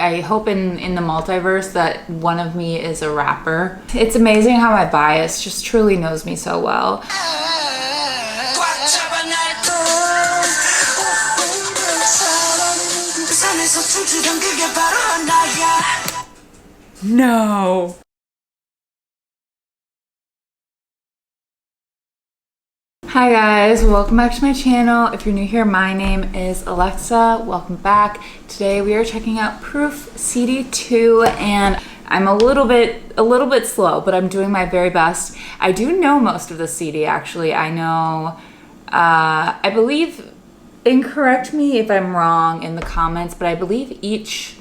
I hope in the multiverse that one of me is a rapper. It's amazing how my bias just truly knows me so well. No. Hi guys, welcome back to my channel. If you're new here, my name is Alexa. Welcome back. Today we are checking out Proof CD2 and I'm a little bit slow, but I'm doing my very best. I do know most of the CD actually. I know, I believe, and correct me if I'm wrong in the comments, but I believe each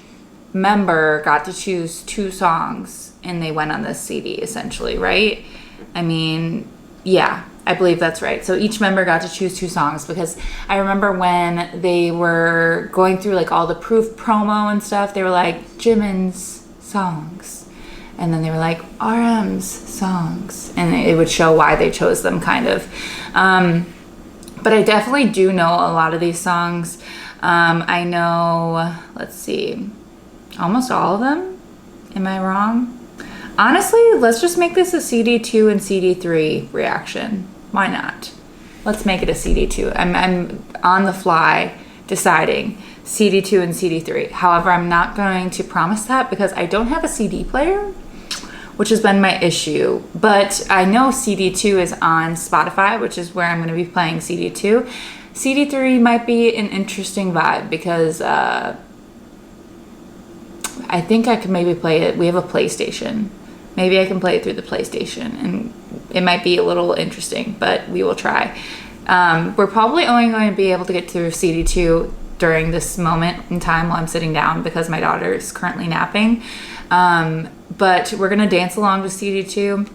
member got to choose 2 songs and they went on this CD essentially, right? I mean, yeah. I believe that's right. So each member got to choose 2 songs because I remember when they were going through like all the Proof promo and stuff, they were like Jimin's songs. And then they were like RM's songs. And it would show why they chose them kind of. But I definitely do know a lot of these songs. I know, let's see, almost all of them. Am I wrong? Honestly, let's just make this a CD2 and CD3 reaction. Why not? Let's make it a CD2. I'm on the fly deciding CD2 and CD3. However, I'm not going to promise that because I don't have a CD player, which has been my issue. But I know CD2 is on Spotify, which is where I'm going to be playing CD2. CD3 might be an interesting vibe because I think I could maybe play it. We have a PlayStation. Maybe I can play it through the PlayStation and it might be a little interesting, but we will try. We're probably only going to be able to get through CD2 during this moment in time while I'm sitting down because my daughter is currently napping. But we're going to dance along to CD2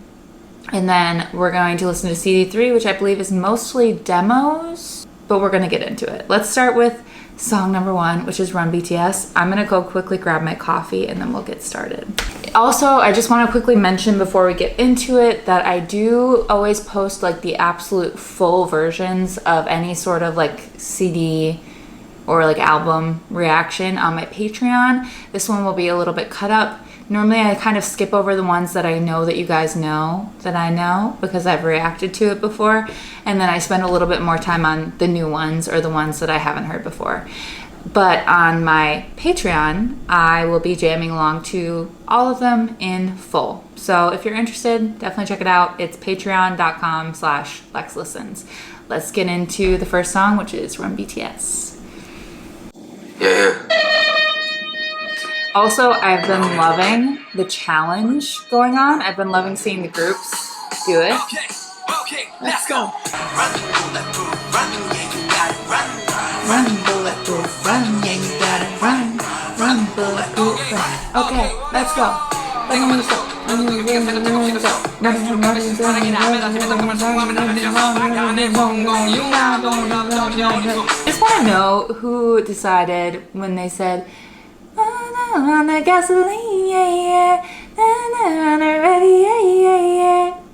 and then we're going to listen to CD3, which I believe is mostly demos, but we're going to get into it. Let's start with song number 1, which is Run BTS. I'm gonna go quickly grab my coffee and then we'll get started. Also, I just want to quickly mention before we get into it that I do always post like the absolute full versions of any sort of like CD or like album reaction on my Patreon. This one will be a little bit cut up. Normally I kind of skip over the ones that I know that you guys know that I know because I've reacted to it before, and then I spend a little bit more time on the new ones or the ones that I haven't heard before. But on my Patreon, I will be jamming along to all of them in full. So if you're interested, definitely check it out. It's patreon.com/LexListens. Let's get into the first song, which is Run BTS. Yeah. Also, I've been loving the challenge going on. I've been loving seeing the groups do it. Okay, let's go. Run, bulletproof, run, yeah, you gotta run. Run, bulletproof, run. Okay, let's go. I just want to know who decided when they said, on the gasoline, yeah, yeah. On the ready,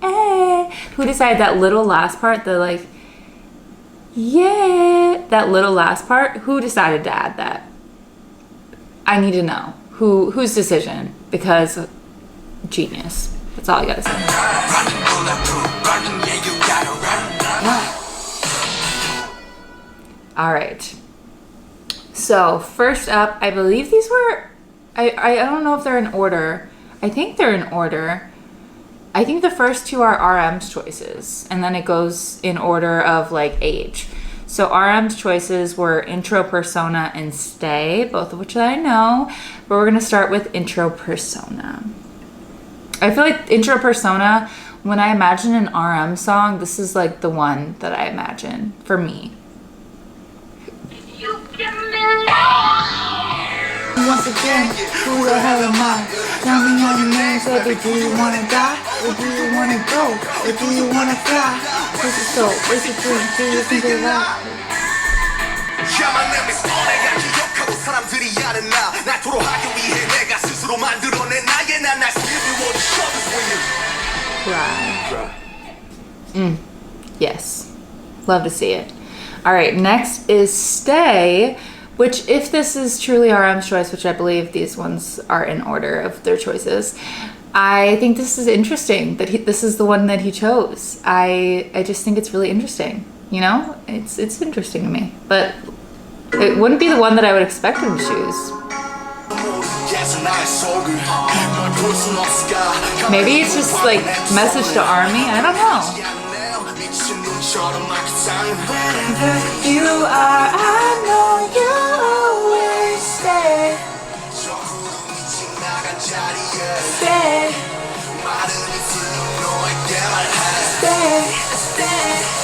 yeah. Who decided that little last part, the like, yeah, that little last part? Who decided to add that? I need to know whose decision, because genius. That's all I gotta say. All right. So first up, I believe these were, I don't know if they're in order. I think they're in order. I think the first 2 are RM's choices, and then it goes in order of like age. So RM's choices were Intro Persona and Stay, both of which I know, but we're gonna start with Intro Persona. I feel like Intro Persona, when I imagine an RM song, this is like the one that I imagine for me. Once again, who the hell am I? Tell me all your names, baby. Do you wanna die? Or do you wanna go? Or do you wanna fly? What's your soul? What's your dream? Do you think you're right? Yes. Love to see it. All right, next is Stay, which if this is truly RM's choice, which I believe these ones are in order of their choices, I think this is interesting that this is the one that he chose. I just think it's really interesting. You know, it's interesting to me, but it wouldn't be the one that I would expect him to choose. Maybe it's just like message to ARMY. I don't know. Wherever you are, I know you'll always stay. Stay.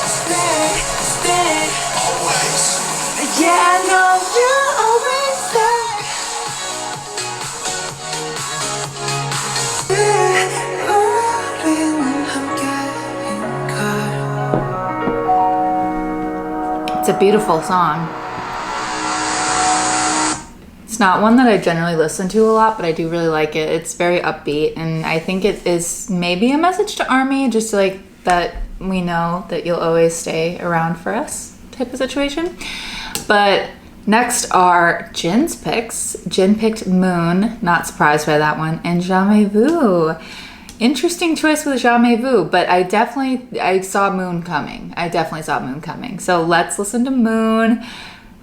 Stay. Stay. Always. Yeah, I know you'll always stay. It's a beautiful song. It's not one that I generally listen to a lot, but I do really like it. It's very upbeat, and I think it is maybe a message to ARMY, just like that we know that you'll always stay around for us type of situation. But next are Jin's picks. Jin picked Moon, not surprised by that one, and Jamais Vu. Interesting choice with Jamais Vu, but I saw Moon coming. I definitely saw Moon coming. So let's listen to Moon.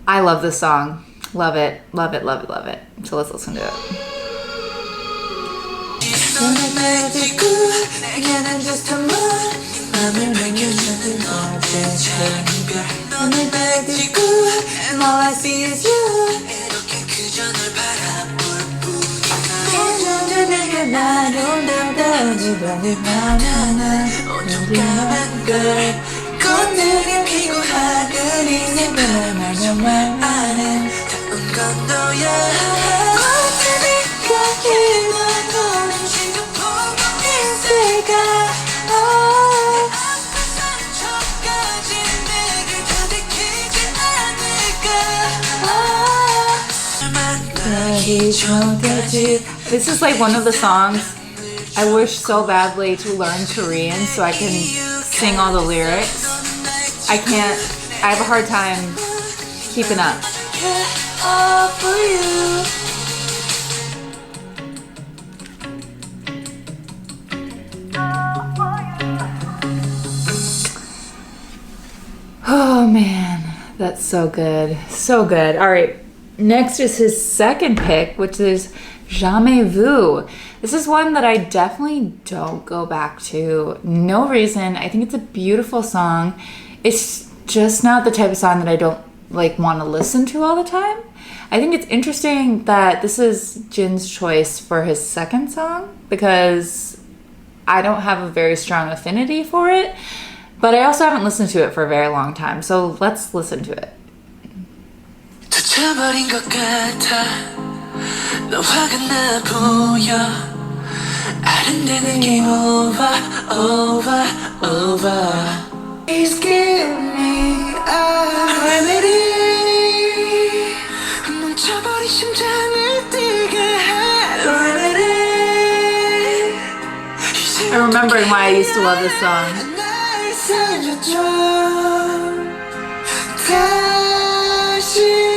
I love this song. Love it. Love it, love it, love it. So let's listen to it. And all I see is you. This is like one of the songs I wish so badly to learn Korean so I can sing all the lyrics. I can't. I have a hard time keeping up. All for you. Oh man, that's so good. So good. All right. Next is his second pick, which is Jamais Vu. This is one that I definitely don't go back to. No reason. I think it's a beautiful song. It's just not the type of song that I don't like want to listen to all the time. I think it's interesting that this is Jin's choice for his second song because I don't have a very strong affinity for it, but I also haven't listened to it for a very long time. So let's listen to it. 잊혀버린 것 같아 너 화가 나 보여 아른대는 game over over over Please give me a remedy 멈춰버린 심장을 뛰게 할 remedy I'm remembering why I used to love this song. 날 살려줘 다시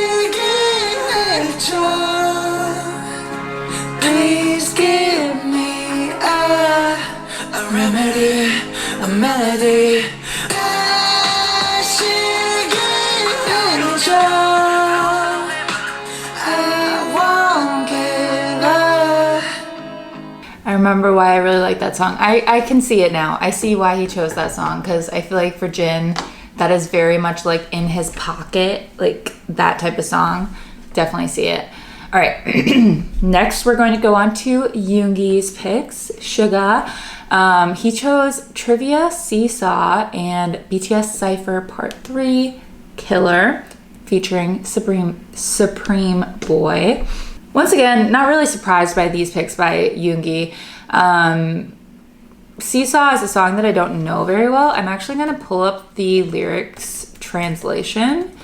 Please give me a remedy, a melody. I remember why I really like that song. I can see it now. I see why he chose that song because I feel like for Jin, that is very much like in his pocket, like that type of song. Definitely see it. All right. Next, we're going to go on to Yoongi's picks. Suga. He chose Trivia, Seesaw, and BTS Cypher Part 3, Killer, featuring Supreme Boy. Once again, not really surprised by these picks by Yoongi. Seesaw is a song that I don't know very well. I'm actually going to pull up the lyrics translation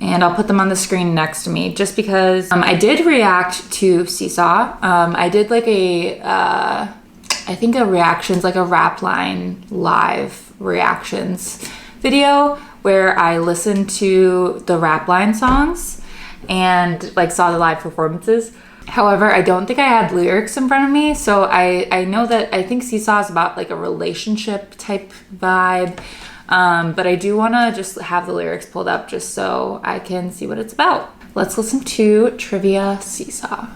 and I'll put them on the screen next to me just because I did react to Seesaw. I did like I think a reactions, like a rap line live reactions video where I listened to the rap line songs and like saw the live performances. However, I don't think I had lyrics in front of me, so I know that I think Seesaw is about like a relationship type vibe, but I do want to just have the lyrics pulled up just so I can see what it's about. Let's listen to Trivia Seesaw.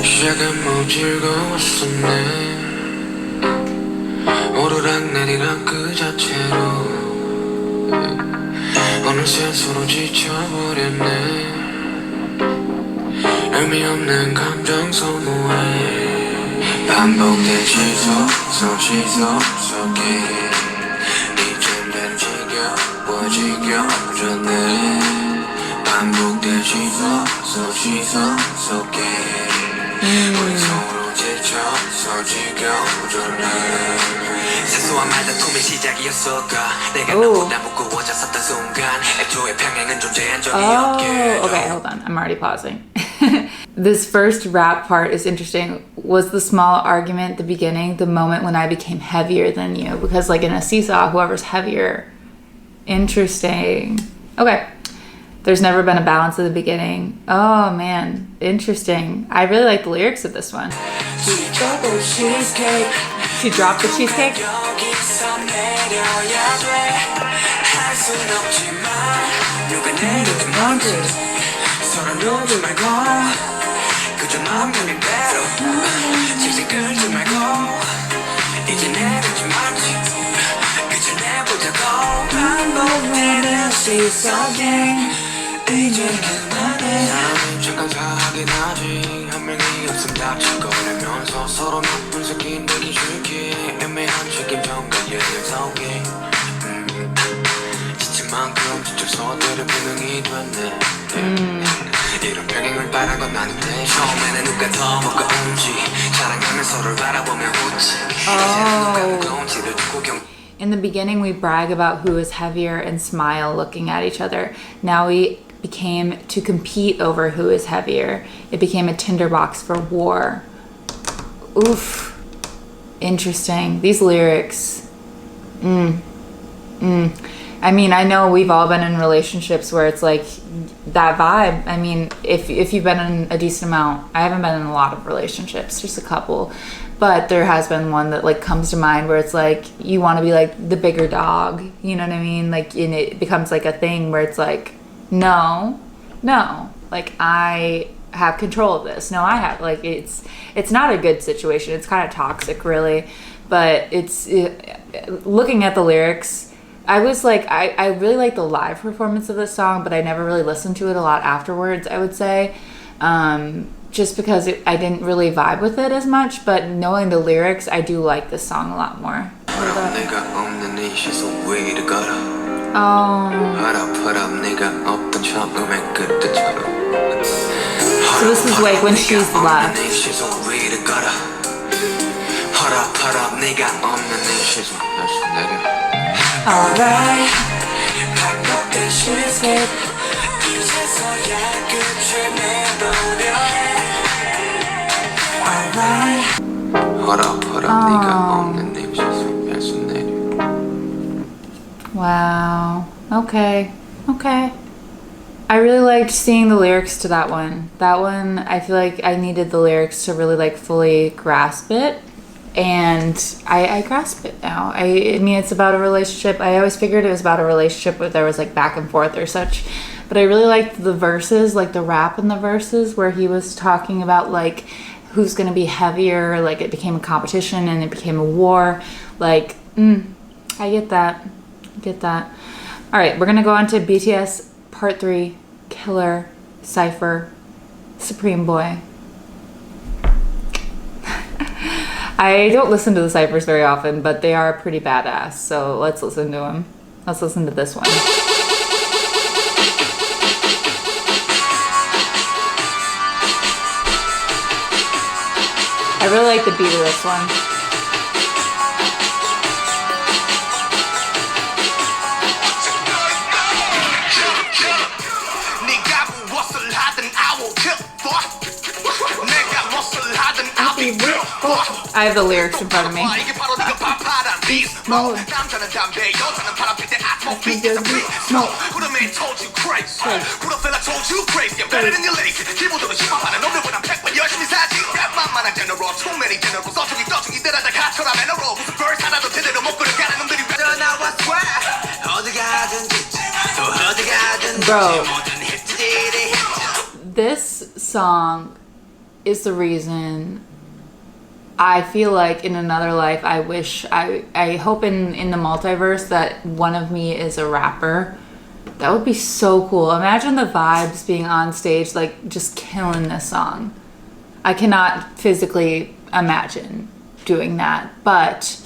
시작은 뭐 즐거웠었네 오르락내리락 그 자체로 어느새 서로 지쳐버렸네 의미 없는 감정 소모해 반복된 시속 속에 이젠 난 지겨워졌네 반복된 시속 속에 우리 서로 지쳐서 지겨워졌네 사소한 말다툼의 시작이었을까 내가 너보다 무거워졌었던 순간 애초에 평행은 존재한 적이 없게 Okay, hold on. I'm already pausing. This first rap part is interesting. Was the small argument at the beginning the moment when I became heavier than you? Because like in a seesaw, whoever's heavier. Interesting. Okay. There's never been a balance at the beginning. Oh man, interesting. I really like the lyrics of this one. She dropped the cheesecake. She dropped the cheesecake? 이제 그만해 잠깐 사하긴 하지 한 명이 없음 닥쳐거리면서 서로 나쁜 새끼 되기 싫게 애매한 책임전과 예능성이 지친 만큼 지쳐서 때려 분명히 됐네 이런 평행을 바란 건 아닌데 처음에는 누가 더 무거운지 자랑하며 서로를 바라보며 웃지 이제는 누가 무거운지를 두고 In the beginning, we brag about who is heavier and smile looking at each other. Now we became to compete over who is heavier. It became a tinderbox for war. Oof. Interesting. These lyrics. I mean, I know we've all been in relationships where it's like that vibe. I mean, if you've been in a decent amount, I haven't been in a lot of relationships, just a couple. But there has been one that like comes to mind where it's like you want to be like the bigger dog, you know what I mean? Like, and it becomes like a thing where it's like, no, like I have control of this. No, I have. Like it's not a good situation. It's kind of toxic, really. But looking at the lyrics, I was like, I really like the live performance of this song, but I never really listened to it a lot afterwards, I would say. Just because I didn't really vibe with it as much, but knowing the lyrics, I do like this song a lot more. So this is like when she's left. Alright. Wow. Okay. I really liked seeing the lyrics to that one. That one, I feel like I needed the lyrics to really like fully grasp it. And I grasp it now. I mean, it's about a relationship. I always figured it was about a relationship where there was like back and forth or such. But I really liked the verses, like the rap in the verses where he was talking about like who's going to be heavier. Like it became a competition and it became a war. Like, I get that. All right, we're going to go on to BTS Part 3, Killer, Cypher, Supreme Boy. I don't listen to the Cyphers very often, but they are pretty badass. So let's listen to them. Let's listen to this one. I really like the beat of this one. I'll be real. I have the lyrics in front of me. Smoke. 남자는 담배, 여자는 바람 필 때 atmosphere smoke. Who the man told you crazy? Who the fella told you crazy? I'm better than your lazy. 기본으로 힙합하는 놈들보다 100번 열심히 살지. 랩만만한 general, too many generals. 어쩌기 떠주기 때라다 가처럼 애너로 무슨 verse 하나도 제대로 못 끌어가는 놈들이 나와 swear. 어디 가든지 또 어디 가든지 모든 히트들이 This song is the reason I feel like in another life I hope in the multiverse that one of me is a rapper. That would be so cool. Imagine the vibes being on stage, like just killing this song. I cannot physically imagine doing that, but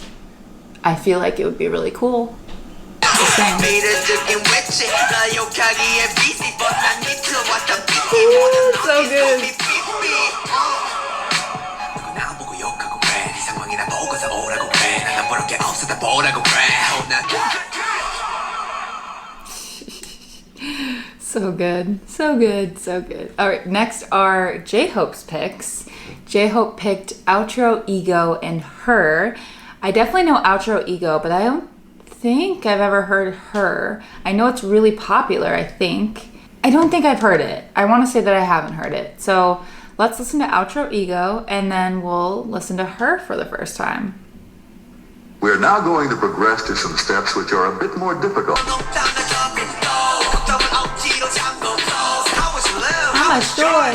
I feel like it would be really cool. Just saying. Ooh, so good. So good, so good, so good. All right, next are J-Hope's picks. J-Hope picked Outro, Ego, and Her. I definitely know Outro, Ego, but I don't think I've ever heard Her. I know it's really popular, I think. I don't think I've heard it. I want to say that I haven't heard it. So let's listen to Outro, Ego, and then we'll listen to Her for the first time. We are now going to progress to some steps which are a bit more difficult. How much joy.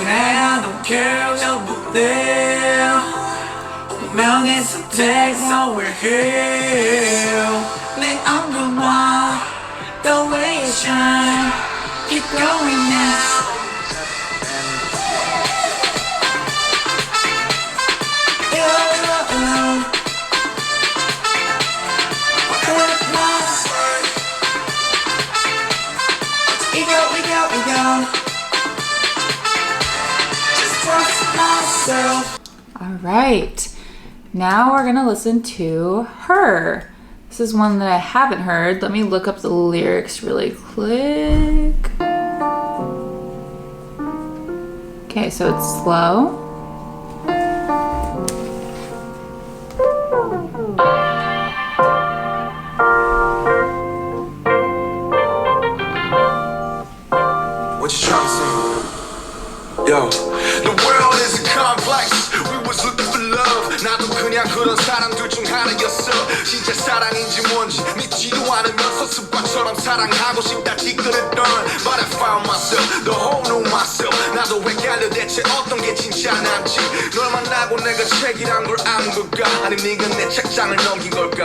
I don't care about them. 명예서 take somewhere here. 내 엉덩와 the way you shine. Keep going now. All right, now we're gonna listen to Her. This is one that I haven't heard. Let me look up the lyrics really quick. Okay, so it's slow. What you trying to say? Yo, the world is a complex. We was looking for love. 나도 그냥 그런 사람들 중 하나였어. 진짜 사랑인지 뭔지 믿지도 않으면서 습관처럼 사랑하고 싶다 뒤끝했던. But I found myself, the whole new myself. 나도 헷갈려 대체 어떤 게 진짜 난지. 널 만나고 내가 책이란 걸 안 걸까? 아니 네가 내 책장을 넘긴 걸까?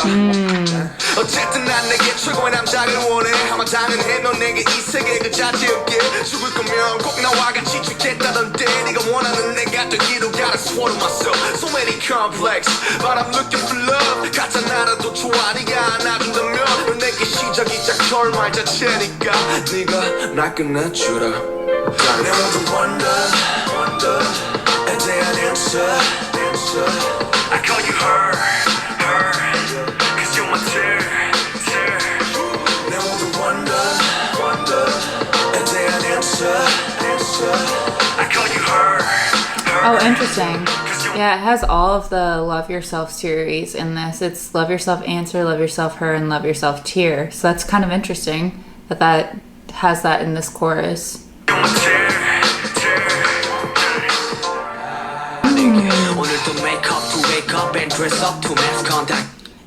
어쨌든 난 내게 최고의 남자를 원해. 아마 당연해 넌 내게 이 세계 그 자체였게. 죽을 거면 꼭 나와 같이 죽겠다던데. 네가 원하는 내가 되기로 gotta swear to myself. So many complex, but I'm looking for love. 가짜 나라도 좋아 네가 안아준다면 넌 내게 시작이자 결말 자체니까. 네가 날 끝내주라. 내 모든 wonder, and they an answer. I call you her, cause you're my tear. 내 모든 wonder, and they an answer. I call you her. Oh, interesting. Yeah, it has all of the Love Yourself series in this. It's Love Yourself Answer, Love Yourself Her, and Love Yourself Tear. So that's kind of interesting that that has that in this chorus.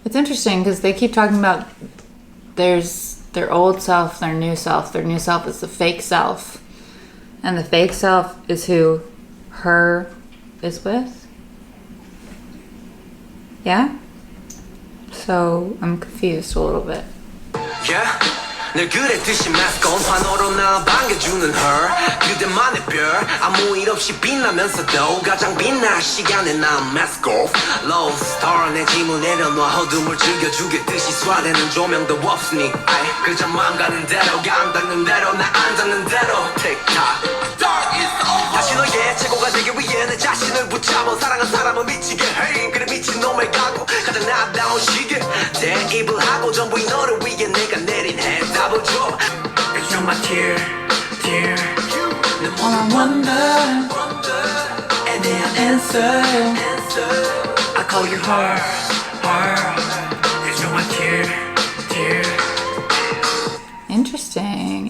It's interesting because they keep talking about there's their old self, their new self. Their new self is the fake self. And the fake self is who Her is with. Yeah? So I'm confused a little bit. Yeah. 늘 그랬듯이 마스크온 환호로 나 반겨주는 her. 그대만의 별 아무 일 없이 빛나면서도 가장 빛날 시간에 난 mask off. Low star 내 짐을 내려놔 어둠을 즐겨주겠듯이 쏴대는 조명도 없으니 그저 맘 가는 대로 감 닿는 대로 나 안 닿는 대로 틱탁. 다시 너의 최고가 되기 위해 내 자신을 붙잡아 사랑한 사람을 미치게 해. 그래 미친놈을 가고 가장 나다운 시계 대입을 하고 전부 이 너를 위해 내가 내린 해답을 줘. Cause you're my tear. 내 모든 wonder answer. I call you her. You're my dear. Interesting.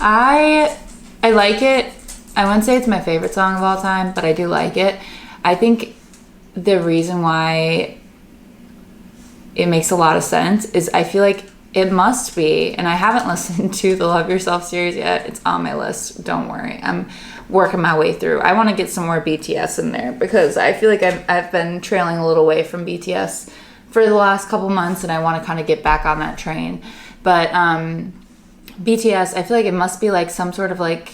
I like it. I wouldn't say it's my favorite song of all time, but I do like it. I think the reason why it makes a lot of sense is I feel like it must be, and I haven't listened to the Love Yourself series yet. It's on my list. Don't worry. I'm working my way through. I want to get some more BTS in there because I feel like I've been trailing a little away from BTS for the last couple months, and I want to kind of get back on that train. But BTS, I feel like it must be like some sort of like,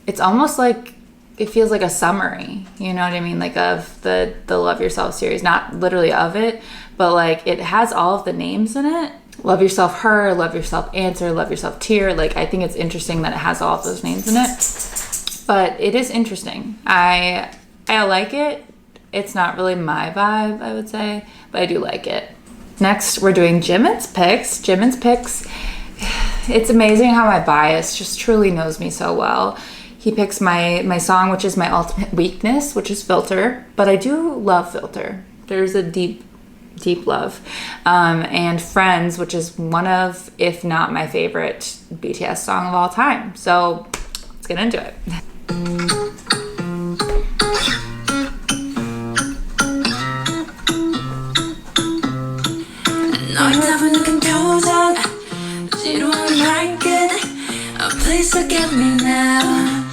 it's almost like it feels like a summary, you know what I mean, like of the Love Yourself series, not literally of it, but like it has all of the names in it. Love Yourself Her, Love Yourself Answer, Love Yourself Tear. Like, I think it's interesting that it has all of those names in it, but it is interesting. I like it. It's not really my vibe, I would say, but I do like it. Next, we're doing Jimin's picks. It's amazing how my bias just truly knows me so well. He picks my song, which is my ultimate weakness, which is Filter, but I do love Filter. There's a deep love. And Friends, which is one of, if not my favorite BTS song of all time. So let's get into it. Please forgive me now.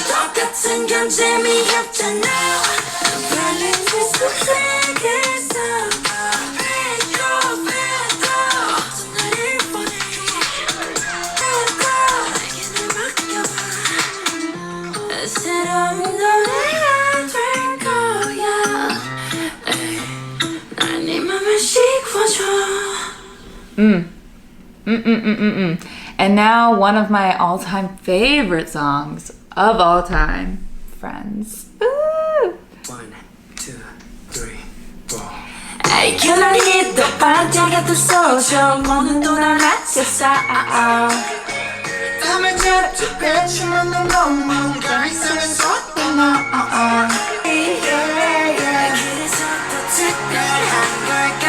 똑같은 견제미 없잖아. 빨리 지속되겠어. 나를 보내. 내게 맡겨봐. 새로운 노래가 될 거야. 날 네 맘을 씹어줘. And now one of my all-time favorite songs of all time, Friends. Ooh. 1, 2, 3, 4. 결론이 더 반짝여도 소중 오늘 또나 맞췄어. 밤에 잡지 배치만 넌 뭔가 이상해서 또 너. 그래서 더 특별한 걸까?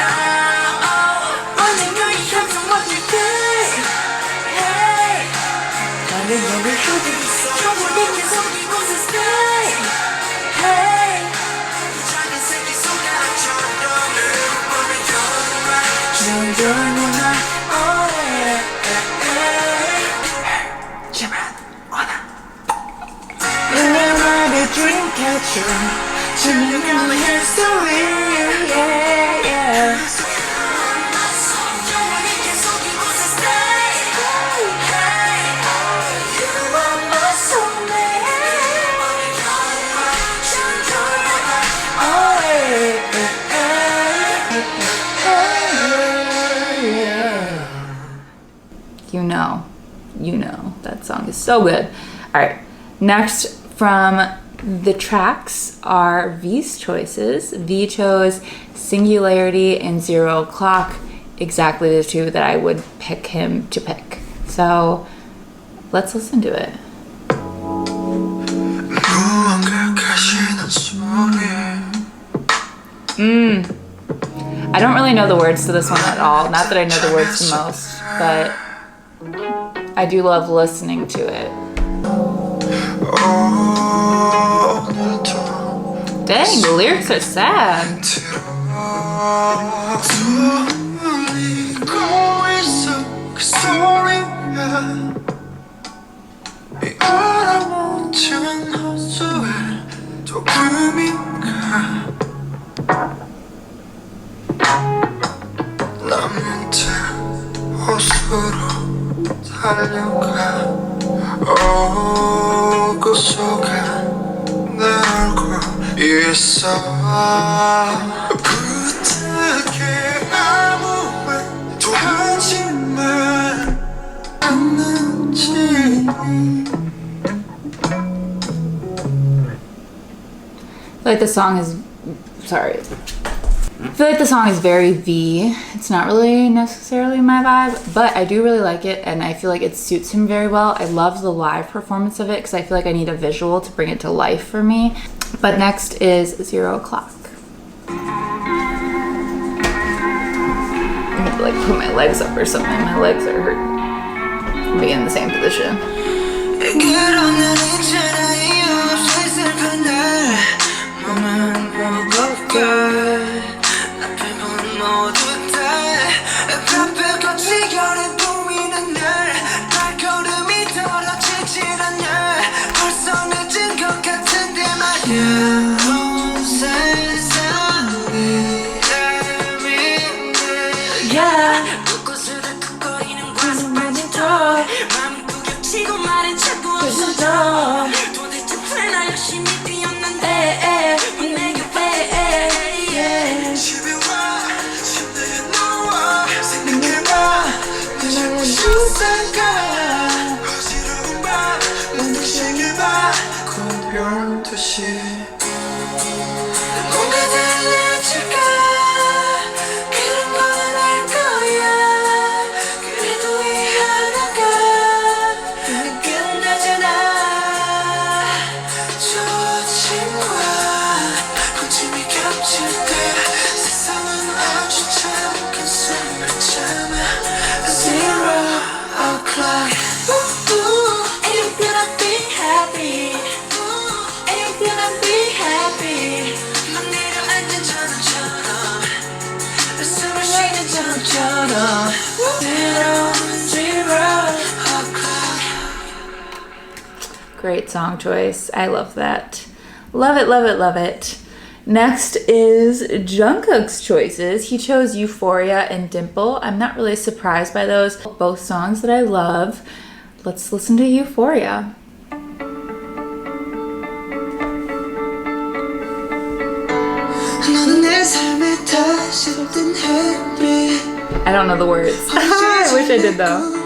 You know, that song is so good. All right, next from the tracks are V's choices. V chose Singularity and 0 O'Clock, exactly the two that I would pick him to pick. So let's listen to it. I don't really know the words to this one at all. Not that I know the words the most, but I do love listening to it. Dang, the lyrics are sad. 그 속에 내 얼굴 위에서 부탁해 아무 말도 하지만 않는지. Like the song is, sorry. I feel like the song is very V. It's not really necessarily my vibe, but I do really like it and I feel like it suits him very well. I love the live performance of it because I feel like I need a visual to bring it to life for me. But next is 0 o'clock. I need to like put my legs up or something. My legs are hurting. Be in the same position. Great song choice. I love that. Love it, love it, love it. Next is Jungkook's choices. He chose Euphoria and Dimple. I'm not really surprised by those. Both songs that I love. Let's listen to Euphoria. I don't know the words. I wish I did though.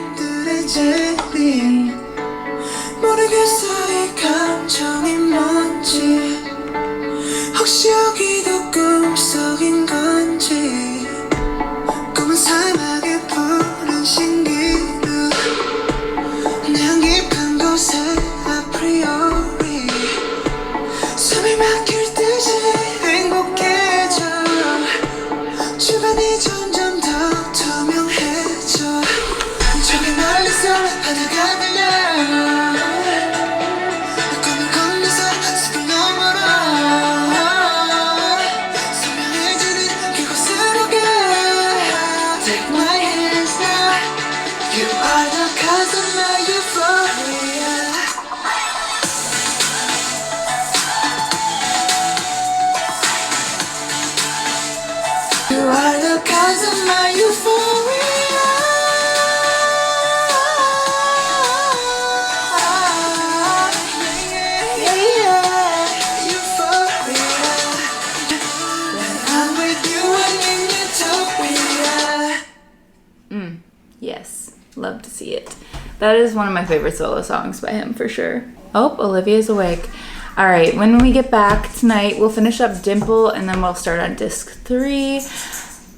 Yes, love to see it. That is one of my favorite solo songs by him for sure. Oh, Olivia's awake. All right, when we get back tonight, we'll finish up Dimple and then we'll start on disc 3.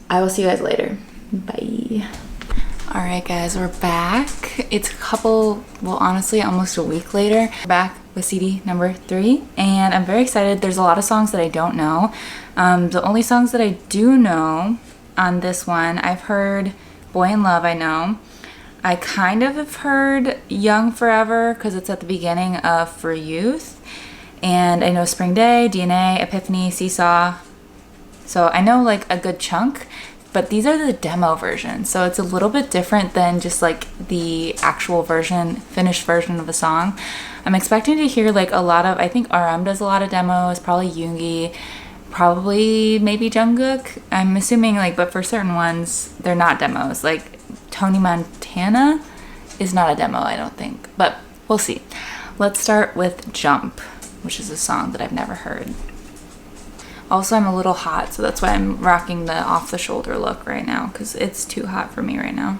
I will see you guys later. Bye. All right, guys, we're back. It's honestly, almost a week later. We're back with CD number 3, and I'm very excited. There's a lot of songs that I don't know. The only songs that I do know on this one, I've heard Boy in Love, I know. I kind of have heard Young Forever because it's at the beginning of For Youth. And I know Spring Day, DNA, Epiphany, Seesaw. So I know like a good chunk, but these are the demo versions. So it's a little bit different than just like the actual version, finished version of a song. I'm expecting to hear like a lot of, I think RM does a lot of demos, probably Yoongi, probably maybe Jungkook. I'm assuming like, but for certain ones, they're not demos. Like Tony Montana is not a demo, I don't think, but we'll see. Let's start with Jump, which is a song that I've never heard. Also, I'm a little hot, so that's why I'm rocking the off-the-shoulder look right now, because it's too hot for me right now.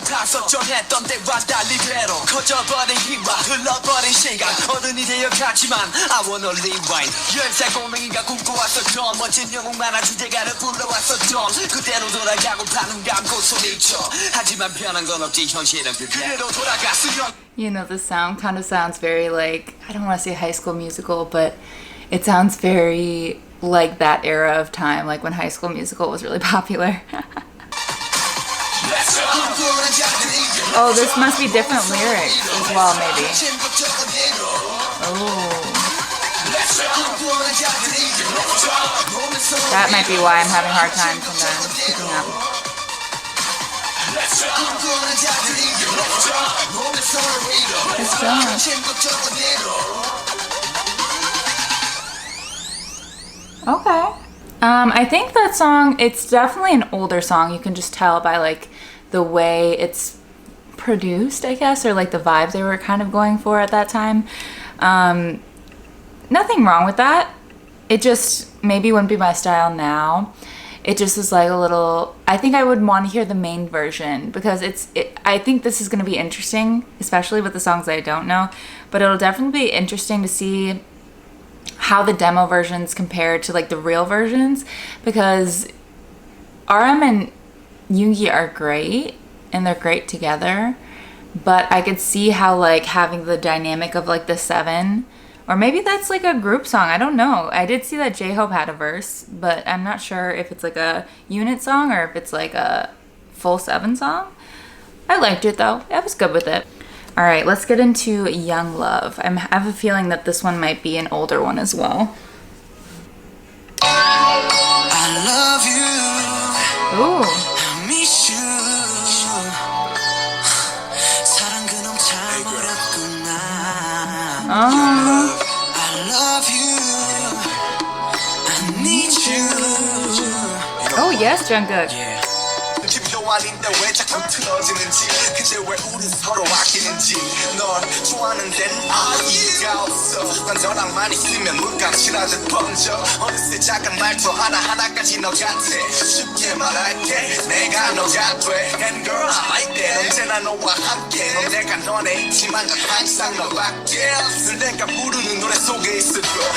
다 설정했던 때와 달리 괴로 커져버린 희망 흘러버린 시간 어른이 되어갔지만 I wanna rewind 10살 꼬맹이가 꿈꿔왔었던 멋진 영웅 만화 주제가를 불러왔었던 그대로 돌아가고 반응 감고 소리쳐 하지만 변한 건 없지 현실은 그대로 돌아갔으면. You know, the sound kind of sounds very like, I don't want to say High School Musical, but it sounds very like that era of time, like when High School Musical was really popular. Oh, this must be different lyrics as well, maybe. Oh. That might be why I'm having a hard time sometimes picking up. Okay. I think that song, it's definitely an older song. You can just tell by like the way it's produced, I guess, or like the vibe they were kind of going for at that time. Nothing wrong with that. It just maybe wouldn't be my style now. It just was like a little, I think I would want to hear the main version because I think this is going to be interesting, especially with the songs that I don't know, but it'll definitely be interesting to see how the demo versions compare to like the real versions, because RM and Yoongi are great and they're great together, but I could see how like having the dynamic of like the seven, or maybe that's like a group song, I don't know. I did see that J-Hope had a verse, but I'm not sure if it's like a unit song or if it's like a full seven song. I liked it though, I was good with it. All right, let's get into Young Love. I have a feeling that this one might be an older one as well. I love you. Ooh. I miss you. 사랑 그놈 참 어렵구나. I love you. I need you. Oh yes, Jungkook. 아닌데 왜 자꾸 틀어지는지 그제 왜 우린 서로 아끼는지 널 좋아하는 데는 이유가 없어 난 너랑만 있으면 물감칠하듯 번져 어느새 작은 말투 하나하나까지 너 같아 쉽게 말할게 내가 너가 돼 And girl I like that 언제나 너와 함께 넌 내가 너네 있지만 난 항상 너밖에 늘 내가 부르는 노래 속에 있을 거야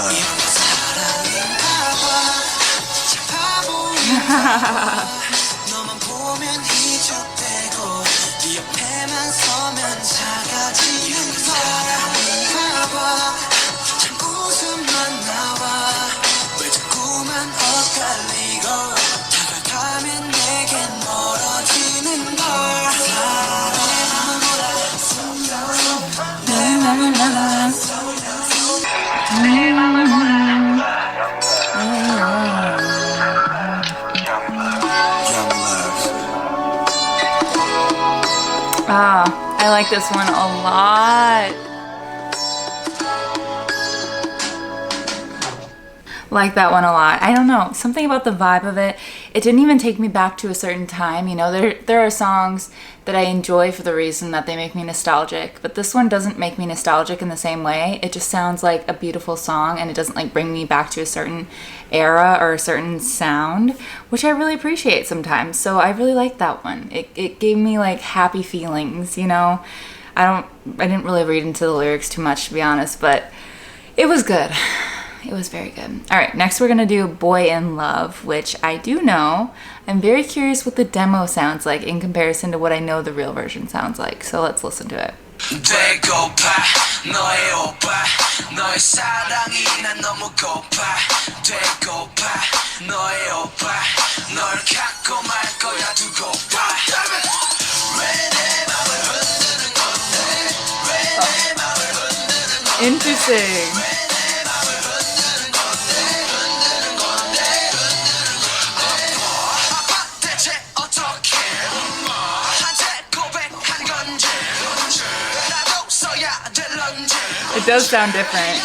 이런 게 사랑인가 봐 진짜 바보인가 너만 보면 희죽대고 네 옆에만 서면 작아지는 사람인가 봐 참 웃음만 나와 왜 자꾸만 엇갈리고 다가가면 내겐 멀어지는 걸 내 맘을 몰라 내 맘을 몰라 Ah, I like this one a lot. Like that one a lot. I don't know, something about the vibe of it. It didn't even take me back to a certain time. You know, there are songs that I enjoy for the reason that they make me nostalgic, but this one doesn't make me nostalgic in the same way. It just sounds like a beautiful song and it doesn't like bring me back to a certain era or a certain sound, which I really appreciate sometimes. So I really like that one. It gave me like happy feelings, you know. I didn't really read into the lyrics too much, to be honest, but it was good. It was very good. All right, next we're gonna do Boy in Love, which I do know. I'm very curious what the demo sounds like in comparison to what I know the real version sounds like. So let's listen to it. 되고파 너의 오빠 너의 사랑이 난 너무 고파 되고파 너의 오빠 널 갖고 말 거야 두고파 왜 내 맘을 흔드는 건데 왜 내 맘을 흔드는 건데 Interesting. It does sound different.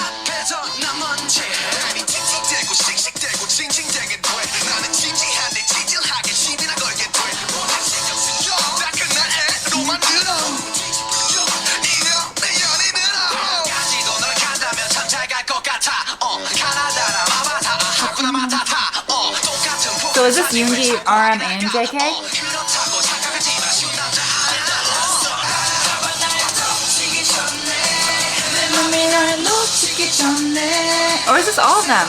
So is this Yoongi, RM, and JK? Or is this all of them?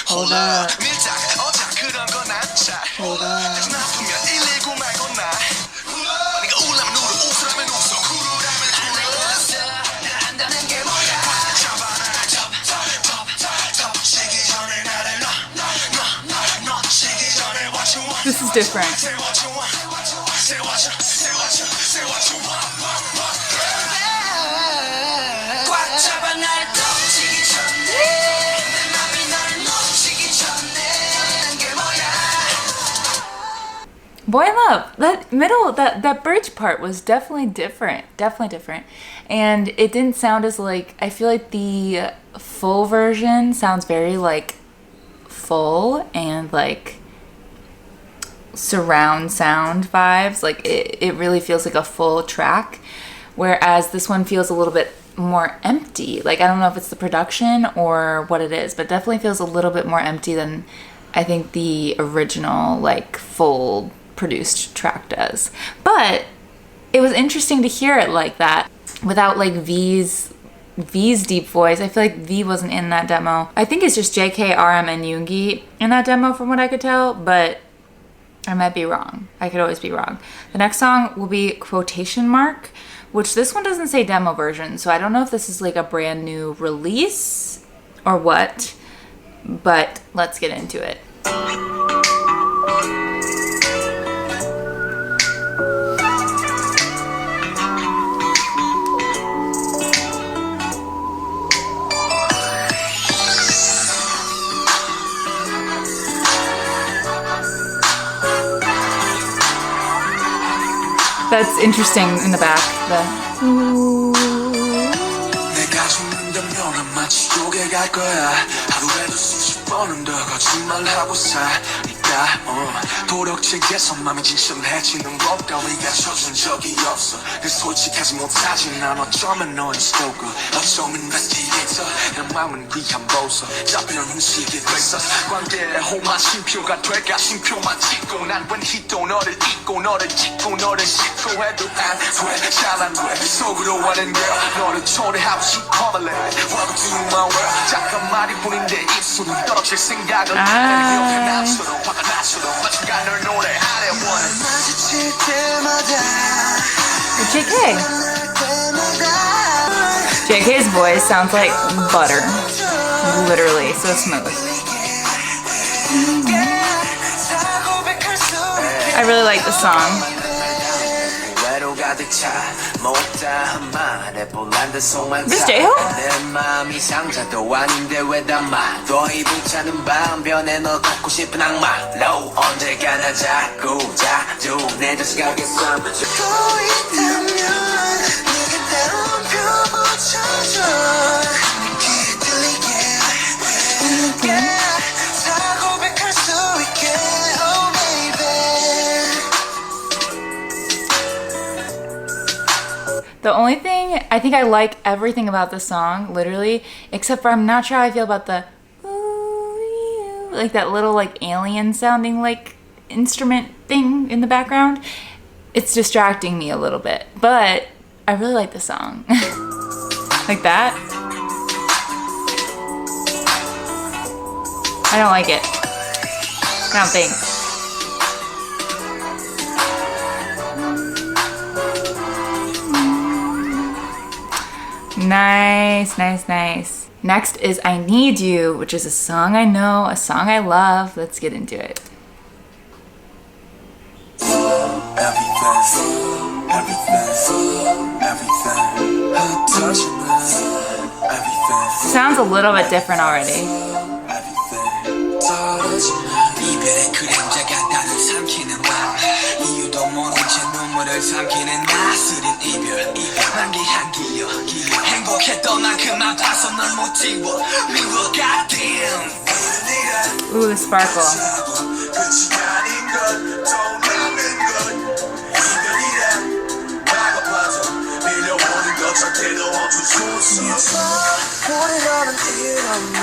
Hold up. Hold up. This is different. Boy in Love, that middle, that bridge part was definitely different. And it didn't sound as like, I feel like the full version sounds very like full and like surround sound vibes. Like it really feels like a full track. Whereas this one feels a little bit more empty. Like I don't know if it's the production or what it is, but definitely feels a little bit more empty than I think the original like full produced track does. But it was interesting to hear it like that without like V's deep voice. I feel like V wasn't in that demo. I think it's just JK, RM, and Yoongi in that demo from what I could tell, but I might be wrong. I could always be wrong. The next song will be Quotation Mark, which this one doesn't say demo version, so I don't know if this is like a brand new release or what, but let's get into it. That's interesting in the back. 도덕책에서 맘이 진실해지는 법 따위가 젖은 적이 없어 늘 솔직하지 못하진 난 어쩌면 너의 스토커 어쩜 investigator 내 마음은 귀한 보석 잡히는 음식이 됐어 관계의 험한 심표가 될까 심표만 찍고 난 웬 히도 너를 잊고 너를 찍고 너를 싣고 해도 안 돼 잘 안 돼 속으로 하는 girl 너를 초대하고 싶어 말래 Welcome to my world 잠깐 말이뿐인데 입술은 떨어질 생각을 기억해 나처럼 화가 나처럼 JK. JK's voice sounds like butter. Literally, so smooth. I really like the song. This J-Hope? The only thing, I think I like everything about the song, literally, except for I'm not sure how I feel about the like that little like alien sounding like instrument thing in the background. It's distracting me a little bit, but I really like the song. Like that. I don't like it. I don't think. Nice, nice, nice. Next is I Need You, which is a song I know, a song I love. Let's get into it. sounds a little bit different already. 이별의 그림자가 나를 삼키는 말 이유도 모른 채 눈물을 삼키는 나 쓰린 이별 만기한 기억 행복했던 만큼만 봐서 널 못 지워 미워 goddamn Ooh, the sparkle. 끝이 아닌 것 떠나는 것 이별이란 다가봐서 밀려오는 것 절대로 멈출 수 없어 오래가는 이런 날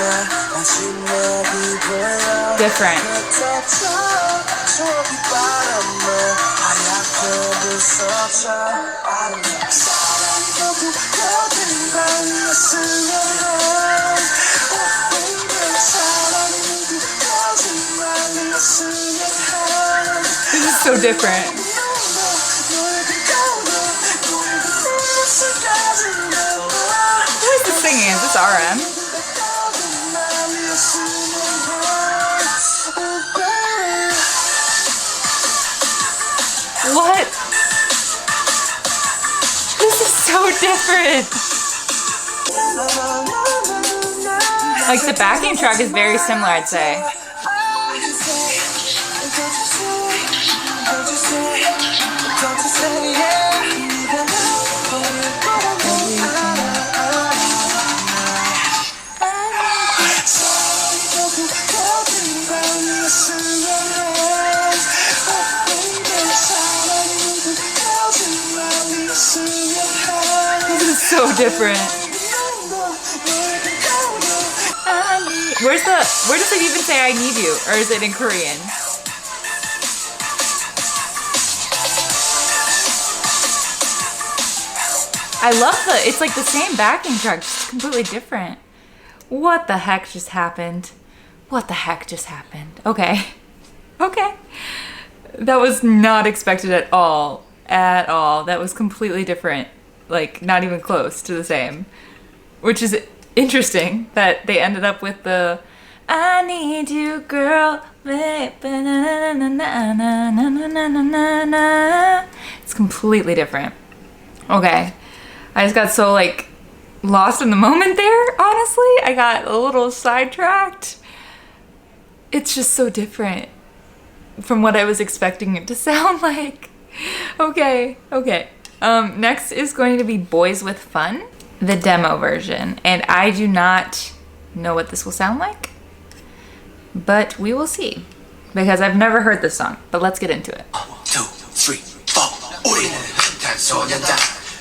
마지막이 보여 Different. 추억이 바람에 하얗게 불서져 사랑도 굳혀진 밤이었으면 사랑이 굳혀진 밤이었으면 This is so different. Who is this singing? Is this RM? What? This is so different. Like the backing track is very similar, I'd say. This is so different. Where does it even say I need you? Or is it in Korean? I love it's like the same backing track, just completely different. What the heck just happened? What the heck just happened? Okay. Okay. That was not expected at all. At all. That was completely different. Like, not even close to the same. Which is interesting that they ended up with the I need you, girl. It's completely different. Okay. I just got so, like, lost in the moment there, honestly. I got a little sidetracked. It's just so different from what I was expecting it to sound like. Okay, okay. Next is going to be Boys with Fun, the demo version. And I do not know what this will sound like, but we will see. Because I've never heard this song, but let's get into it. 1, 2, 3, 4 우리는 흥탄 소년단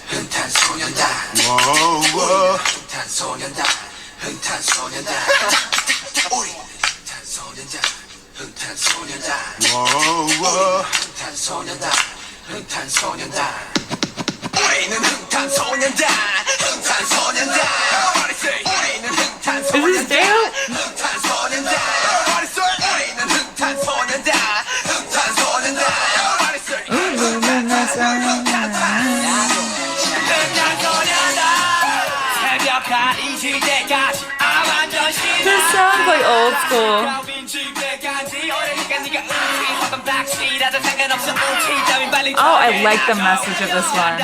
흥탄 소년단 흥탄 소년단 흥탄 소년단 우리는 흥탄 소년단 흥탄 소년단 흥탄 소년단 흥탄 소년단 우리는 흥탄 소년단 흥탄 소년단 우리는 흥탄 소년단 흥탄 소년단 우리는 흥탄 소년단 흥탄 소년단 This sounds like old school. Oh, I like the message of this one.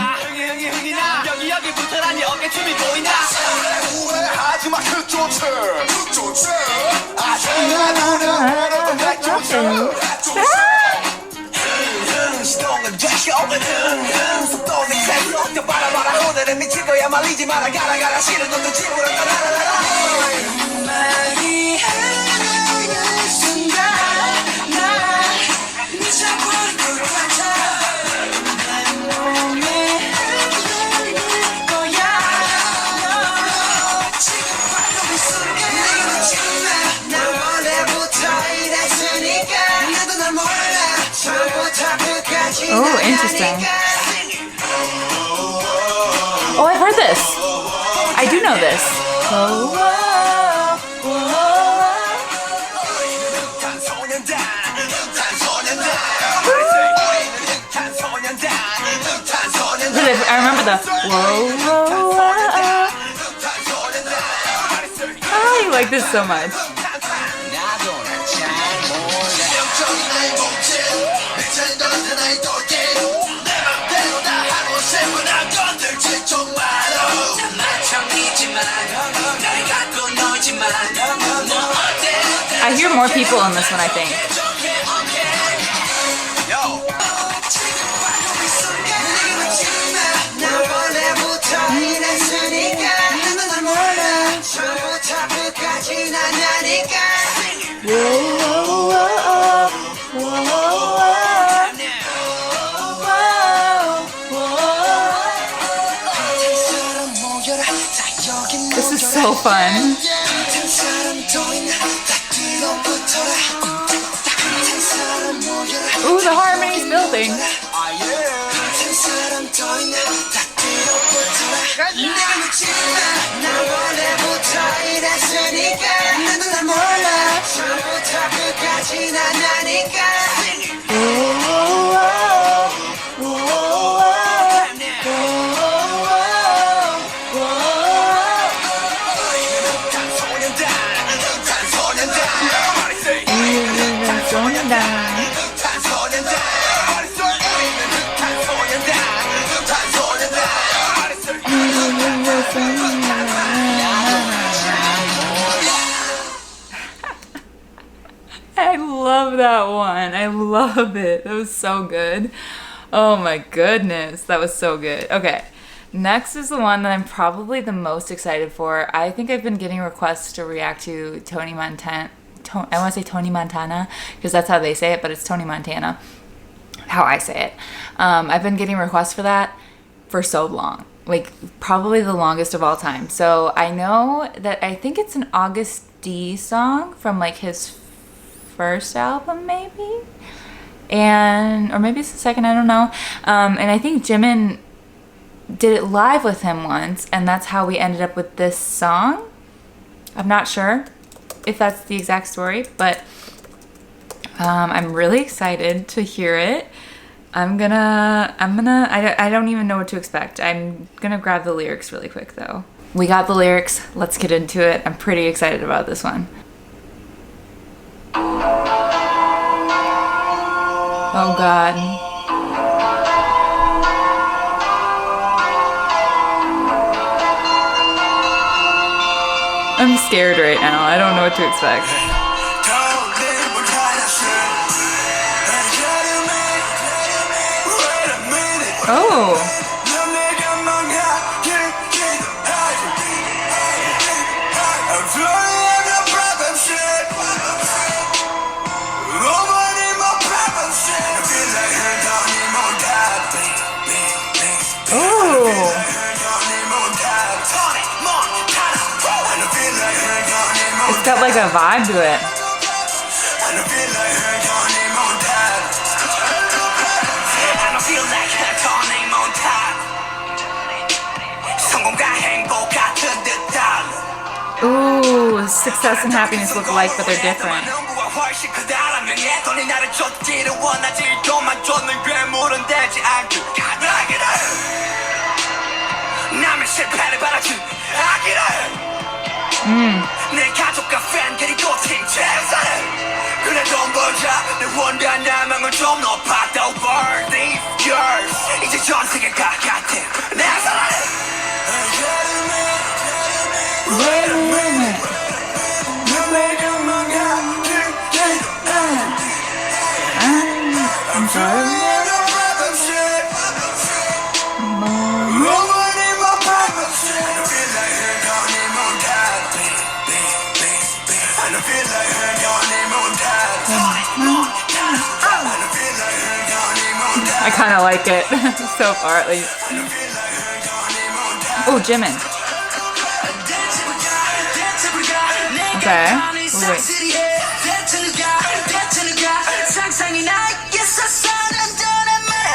Oh, interesting. Oh, I've heard this. I do know this. I remember the whoa, whoa, whoa. I like this so much. are more people in this one, I think. This is so fun. Ooh, the harmony's building. I love that one. I love it. That was so good. Oh my goodness. That was so good. Okay. Next is the one that I'm probably the most excited for. I think I've been getting requests to react to Tony Montana. I want to say Tony Montana because that's how they say it, but it's Tony Montana. How I say it. I've been getting requests for that for so long. Like probably the longest of all time. So I know that I think it's an August D song from like his first album maybe, and or maybe it's the second, I don't know. And I think Jimin did it live with him once, and that's how we ended up with this song. I'm not sure if that's the exact story, but I'm really excited to hear it. I don't even know what to expect. I'm gonna grab the lyrics really quick though. We got the lyrics, let's get into it. I'm pretty excited about this one. Oh God. I'm scared right now. I don't know what to expect. Oh. It's got like a vibe to it. Ooh, success and happiness look alike, but they're different. I kind of like it so far, at least. Oh, Jimin. Okay. Oh, wait.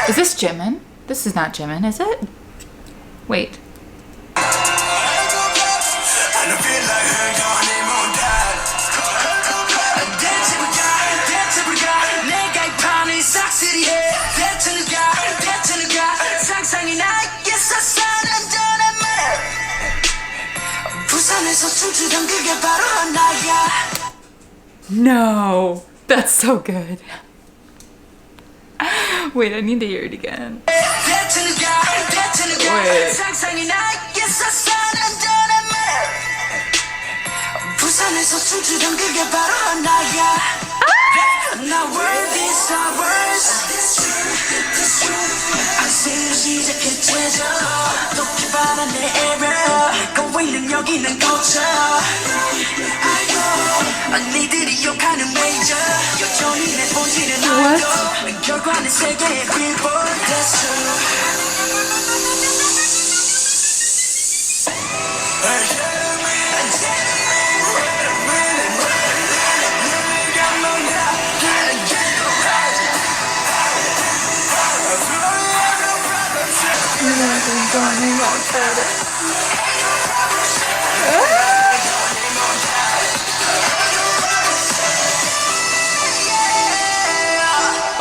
Is this Jimin? This is not Jimin, is it? Wait. No, that's so good. Wait, I need to hear it again. Wait.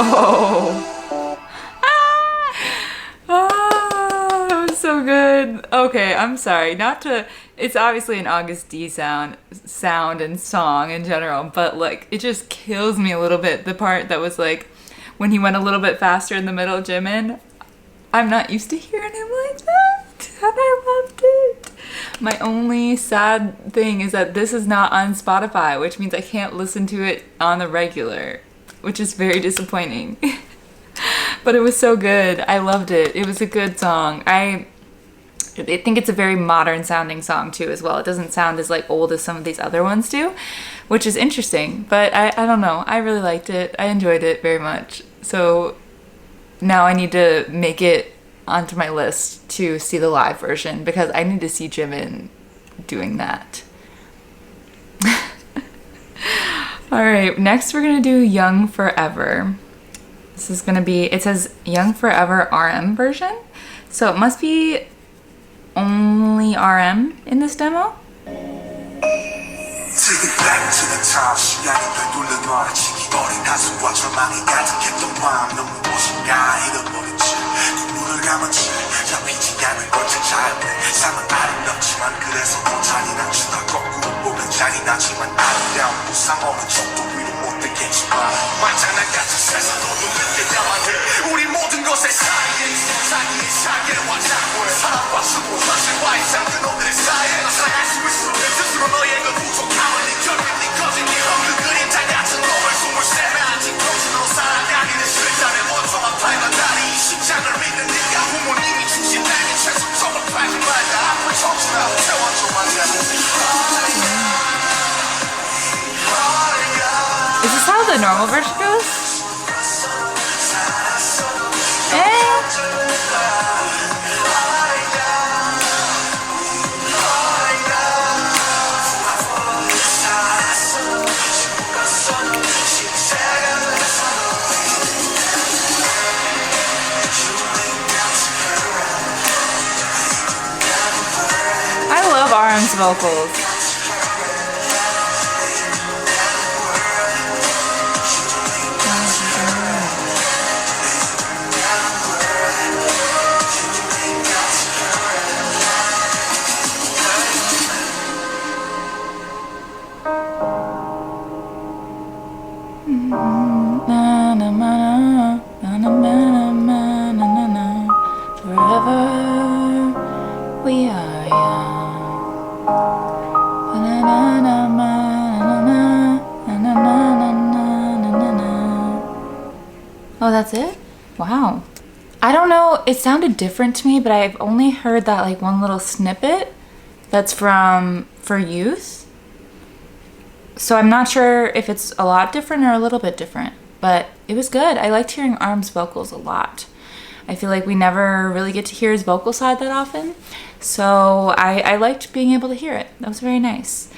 Oh. Ah, that was so good. Okay, I'm sorry. Not to it's obviously an August D sound and song in general, but like it just kills me a little bit. The part that was like when he went a little bit faster in the middle, Jimin. I'm not used to hearing him like that, and I loved it. My only sad thing is that this is not on Spotify, which means I can't listen to it on the regular, which is very disappointing. But it was so good. I loved it. It was a good song. I think it's a very modern sounding song too as well. It doesn't sound as like old as some of these other ones do, which is interesting. But I don't know. I really liked it. I enjoyed it very much. So now I need to make it onto my list to see the live version because I need to see Jimin doing that. All right, next we're gonna do Young Forever. This is gonna be, it says Young Forever RM version. So it must be only RM in this demo. Take it back to the top 시간이 되돌려 놔치기 어린 한숨과 절망이 가득했던 마음 너무 무엇인가 잃어버린 채 눈을 감은 채 잡히지 않는 걸 찾아내 삶은 아름답지만 그래서 더 잔인하지다 거꾸로 보면 잔인하지만 아름다운 무상 어느 정도 위로 못 되겠지만 말장난 같은 세상 너도 느껴야만 해 우리 모든 것의 사이에 자기의 차이와 장고에 사랑과 수고 현실과의 잠든 오늘의 사이에 살아갈 수 있어 스스로 너의 그 부족함을 느껴낸 네 거진 네 없는 그림 다 같은 너를 숨을 쉬며 아직 정신으로 살아가기는 실전의 원통한 팔과 다리 이 심장을 믿는 네가 부모님이 주신 나에게 최선점을 팔지 말자 앞을 정신하고 채워줘 Is this how the normal version goes? I love RM's vocals. Forever we are young. Oh, that's it? Wow. I don't know, it sounded different to me, but I've only heard that like one little snippet that's from For Youth. So I'm not sure if it's a lot different or a little bit different, but it was good. I liked hearing Arm's vocals a lot. I feel like we never really get to hear his vocal side that often. So I liked being able to hear it. That was very nice.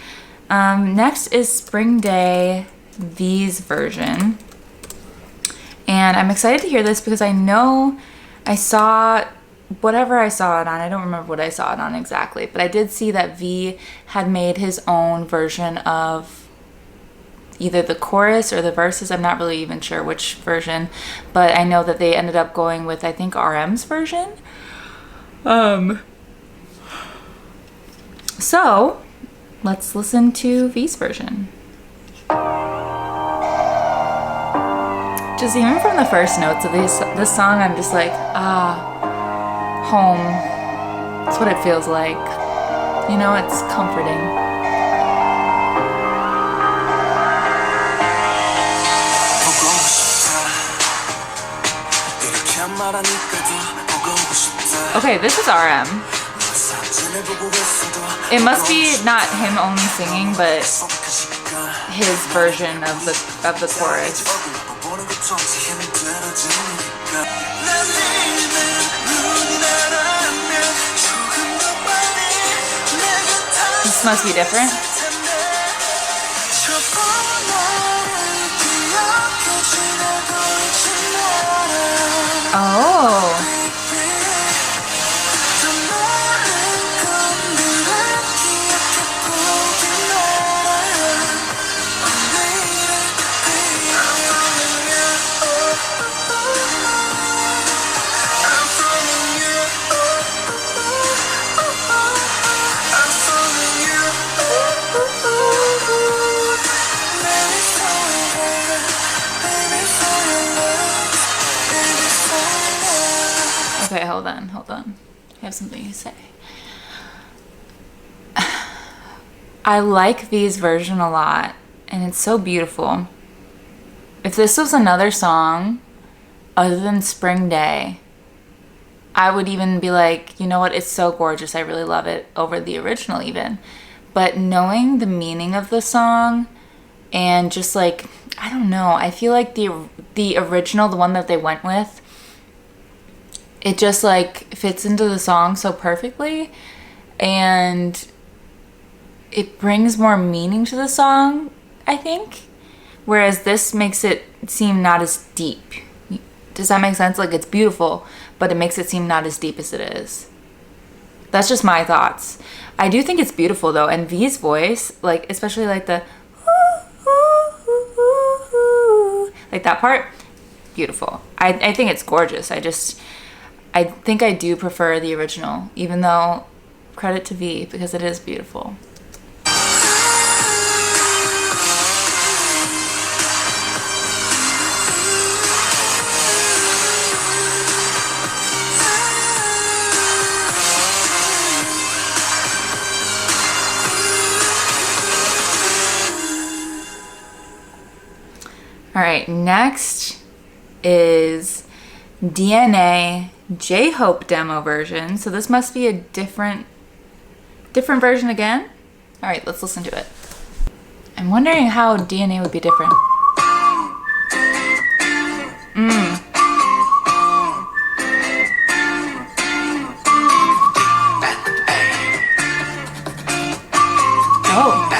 Next is Spring Day V's version. And I'm excited to hear this because I know I saw whatever I saw it on. I don't remember what I saw it on exactly, but I did see that V had made his own version of either the chorus or the verses. I'm not really even sure which version, but I know that they ended up going with, I think, RM's version. So let's listen to V's version. Just even from the first notes of this song, I'm just like, home. That's what it feels like. You know, it's comforting. Okay, this is RM. It must be not him only singing, but his version of the chorus. This must be different. Oh. Okay, hold on. I have something to say. I like V's version a lot, and it's so beautiful. If this was another song other than Spring Day, I would even be like, you know what, it's so gorgeous, I really love it, over the original even. But knowing the meaning of the song and just like, I don't know, I feel like the original, the one that they went with, it just like fits into the song so perfectly, and it brings more meaning to the song, I think. Whereas this makes it seem not as deep. Does that make sense? Like, it's beautiful, but it makes it seem not as deep as it is. That's just my thoughts. I do think it's beautiful though, and V's voice, like especially like the like that part, beautiful. I think it's gorgeous. I think I do prefer the original, even though credit to V because it is beautiful. All right, next is DNA J-Hope demo version. So this must be a different version again. All right, let's listen to it. I'm wondering how DNA would be different. Oh.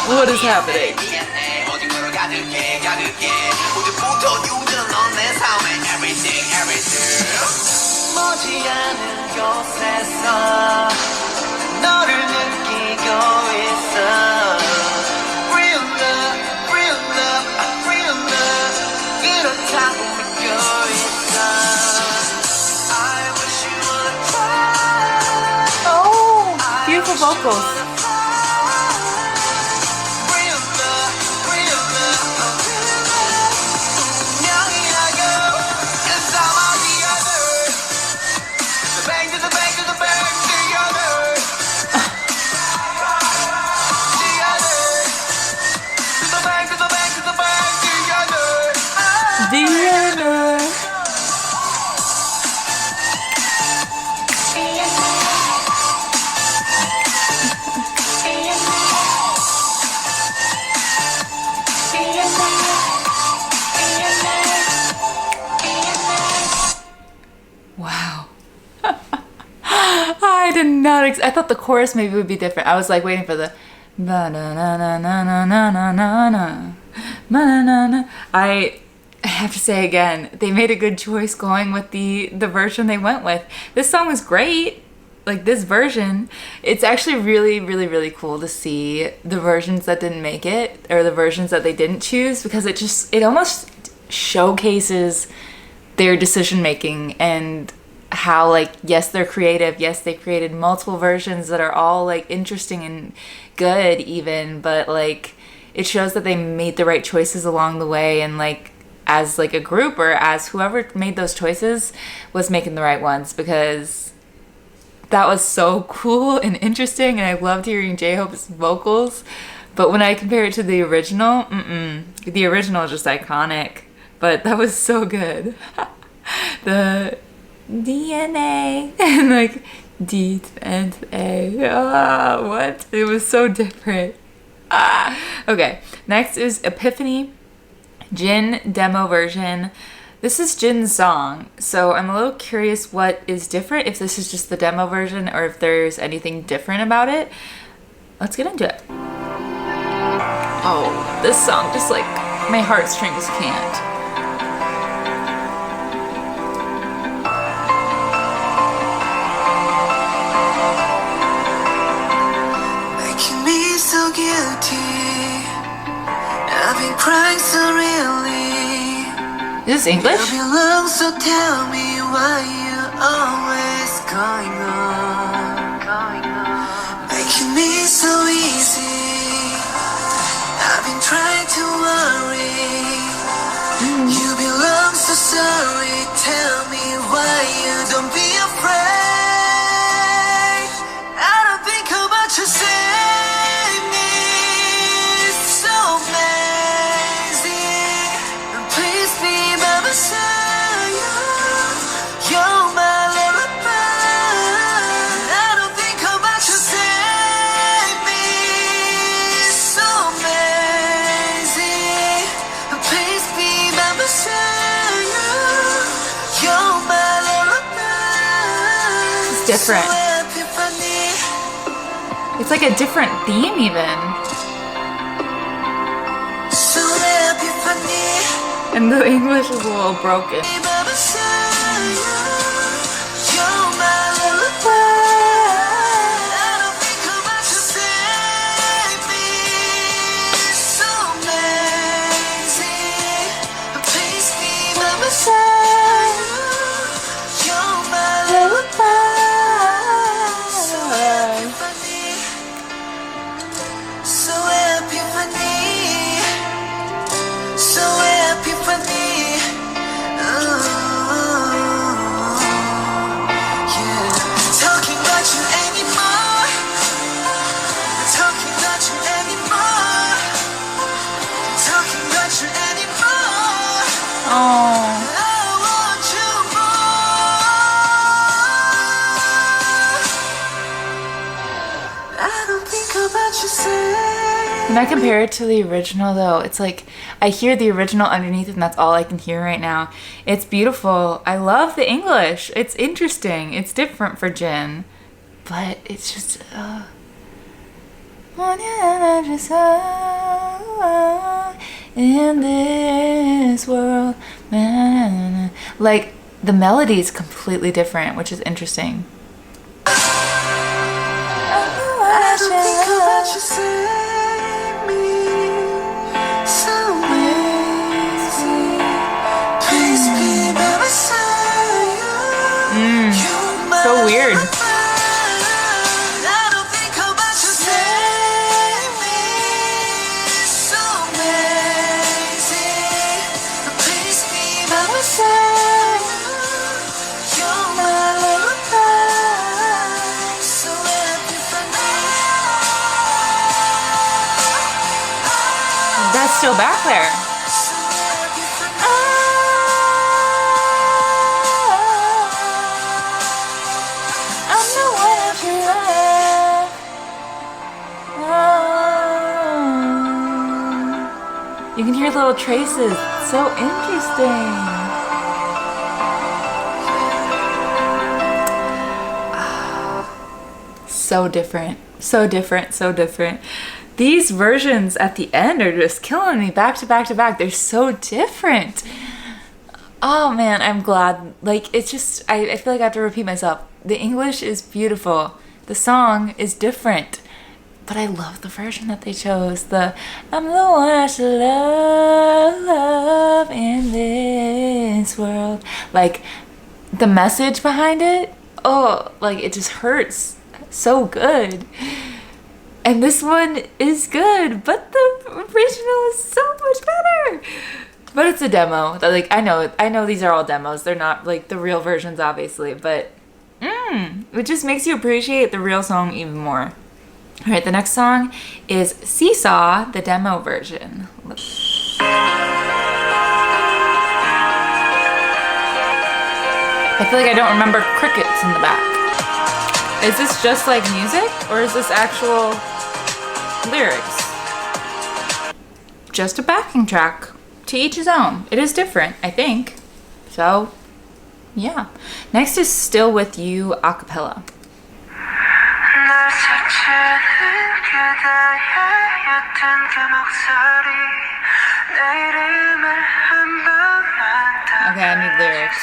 What is happening? Oh, beautiful vocals. Wow. I did not I thought the chorus maybe would be different. I was like waiting for the na na na na na na na na na na na na. I have to say again, they made a good choice going with the version they went with. This song was great. Like this version, it's actually really, really, really cool to see the versions that didn't make it or the versions that they didn't choose, because it almost showcases their decision making and how like, yes, they're creative, yes, they created multiple versions that are all like interesting and good even, but like it shows that they made the right choices along the way, and like as like a group or as whoever made those choices was making the right ones, because that was so cool and interesting, and I loved hearing J-Hope's vocals. But when I compare it to the original, the original is just iconic, but that was so good. The DNA and like D and A. What? It was so different. Okay, next is Epiphany, Jin demo version. This is Jin's song, so I'm a little curious what is different, if this is just the demo version or if there's anything different about it. Let's get into it. Oh, this song just like my heartstrings can't. Making me so guilty. I've been crying so really. Is this English? You belong, so tell me why you always going on. Making me so easy. I've been trying to worry. You belong, so sorry. Tell me why you don't be afraid. I don't think about you save me. It's so amazing. Please be by my side. You're my lullaby. I don't think about you save me. It's so amazing. Please be by my side. You're my lullaby. It's different. It's like a different theme even. So epiphany. And the English is a little broken. When I compare it to the original though, it's like I hear the original underneath and that's all I can hear right now. It's beautiful. I love the English. It's interesting. It's different for Jin. But it's just in this world. Like the melody is completely different, which is interesting. So weird. That's still back there. You can hear little traces. So interesting. So different. So different. So different. These versions at the end are just killing me back to back to back. They're so different. Oh man, I'm glad. Like, it's just, I feel like I have to repeat myself. The English is beautiful. The song is different. But I love the version that they chose. The I'm the one I should love in this world. Like, the message behind it, oh, like it just hurts so good. And this one is good, but the original is so much better. But it's a demo. Like I know these are all demos. They're not like the real versions, obviously, but it just makes you appreciate the real song even more. All right, the next song is Seesaw, the demo version. I feel like I don't remember crickets in the back. Is this just like music or is this actual lyrics? Just a backing track. To each his own. It is different, I think. So, yeah. Next is Still With You a cappella. Okay, I need lyrics.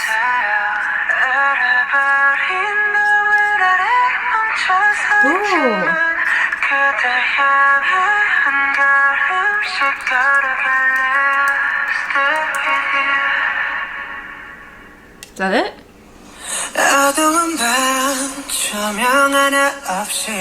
Ooh. Is that it? 어두운 밤 조명 하나 없이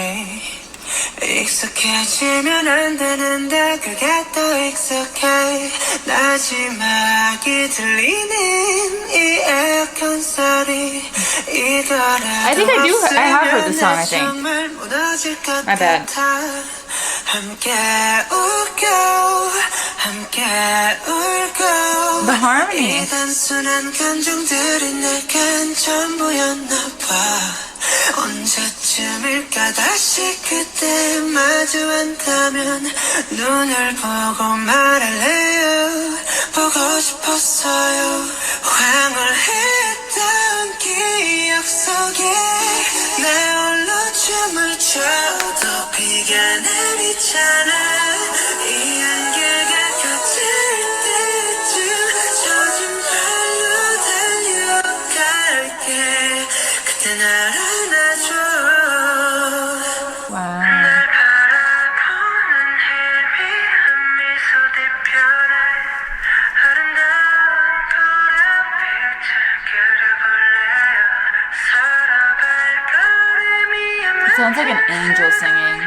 익숙해지면 안 되는데 그게 더 익숙해 마지막이 들리는 이 에어컨 소리 I think I have heard the song, I think. My bad. The harmony. 언제쯤일까 다시 그때 마주한다면 눈을 보고 말할래요 보고 싶었어요 황홀했던 기억 속에 나 홀로 춤을 춰도 비가 내리잖아 이 안개가 걷힐 때쯤 젖은 발로 달려갈게 그때 날 안아줘 Sounds like an angel singing.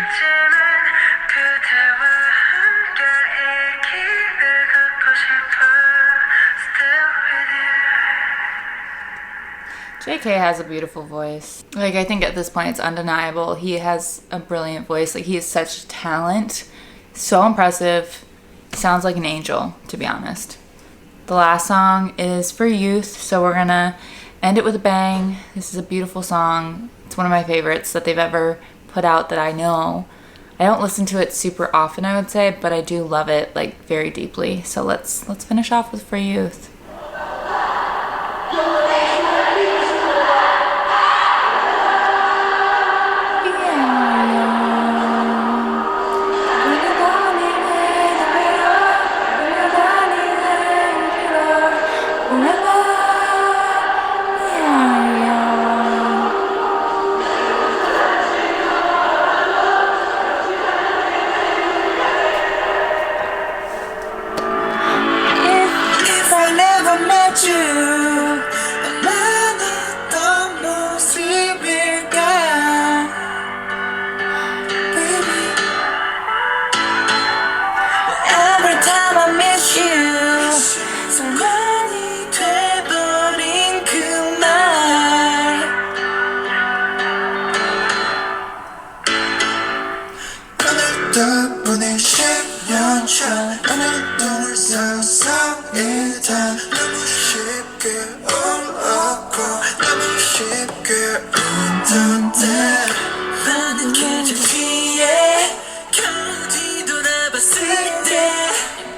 JK has a beautiful voice. Like, I think at this point it's undeniable. He has a brilliant voice. Like, he has such talent. So impressive. Sounds like an angel, to be honest. The last song is for Youth, so we're gonna end it with a bang. This is a beautiful song. It's one of my favorites that they've ever put out that I know. I don't listen to it super often, I would say, but I do love it like very deeply. So let's finish off with For Youth.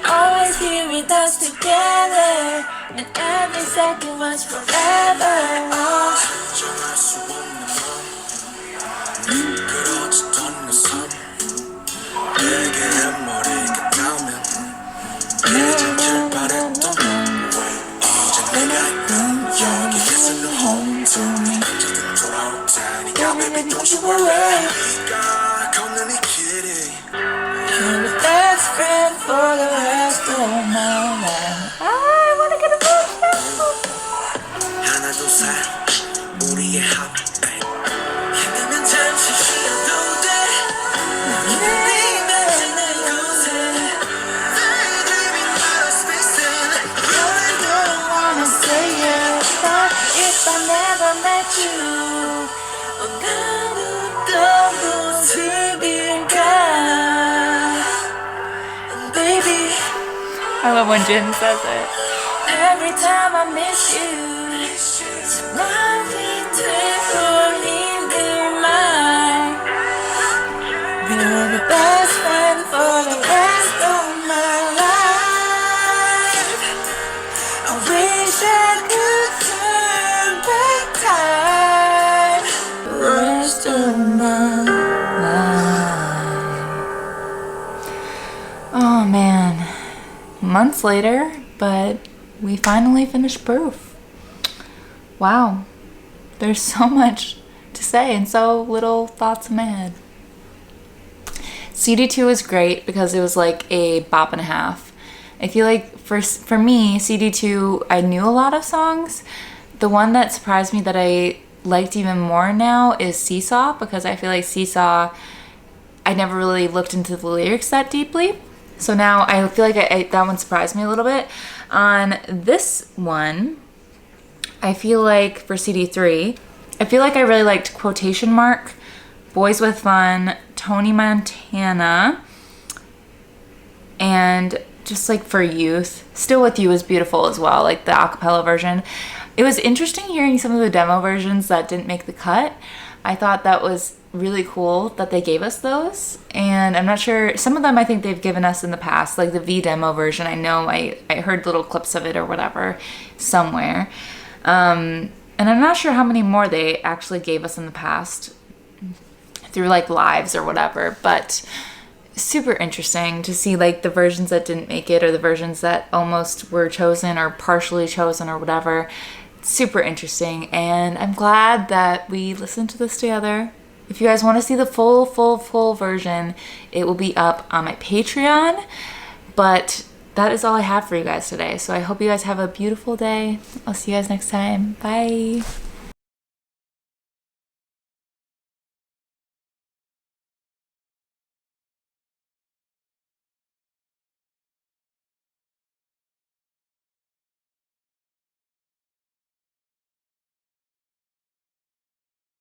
Always here with us together, and every second was forever. 정할 수 없는 맘, 그렇지도 않는 삶. 내게 머리가 닿으면 이젠 바랬던 이제 내가 여기에서 너 home to me. 언제든 돌아올 테니까 baby don't you worry. 네가 걷는 이 길이 You're the best friend for the rest of my life. I wanna get a book. 하나 둘 셋 I love when Jin says it. Every time I miss you, you're the best friend for the rest of my life. I wish I could turn back time the rest of my life. Oh man. Months later, but we finally finished Proof. Wow. There's so much to say and so little thoughts in my head. CD2 was great because it was like a bop and a half. I feel like for me, CD2, I knew a lot of songs. The one that surprised me that I liked even more now is Seesaw, because I feel like Seesaw, I never really looked into the lyrics that deeply. So now I feel like that one surprised me a little bit. On this one, I feel like for CD3, I feel like I really liked Quotation Mark, Boys with Fun, Tony Montana, and just like for Youth, Still With You is beautiful as well, like the acapella version. It was interesting hearing some of the demo versions that didn't make the cut. I thought that was really cool that they gave us those, and I'm not sure, some of them I think they've given us in the past, like the V demo version. I know I heard little clips of it or whatever somewhere, and I'm not sure how many more they actually gave us in the past through like lives or whatever, but super interesting to see like the versions that didn't make it or the versions that almost were chosen or partially chosen or whatever. Super interesting, and I'm glad that we listened to this together. If you guys want to see the full version, it will be up on my Patreon. But that is all I have for you guys today. So I hope you guys have a beautiful day. I'll see you guys next time. Bye.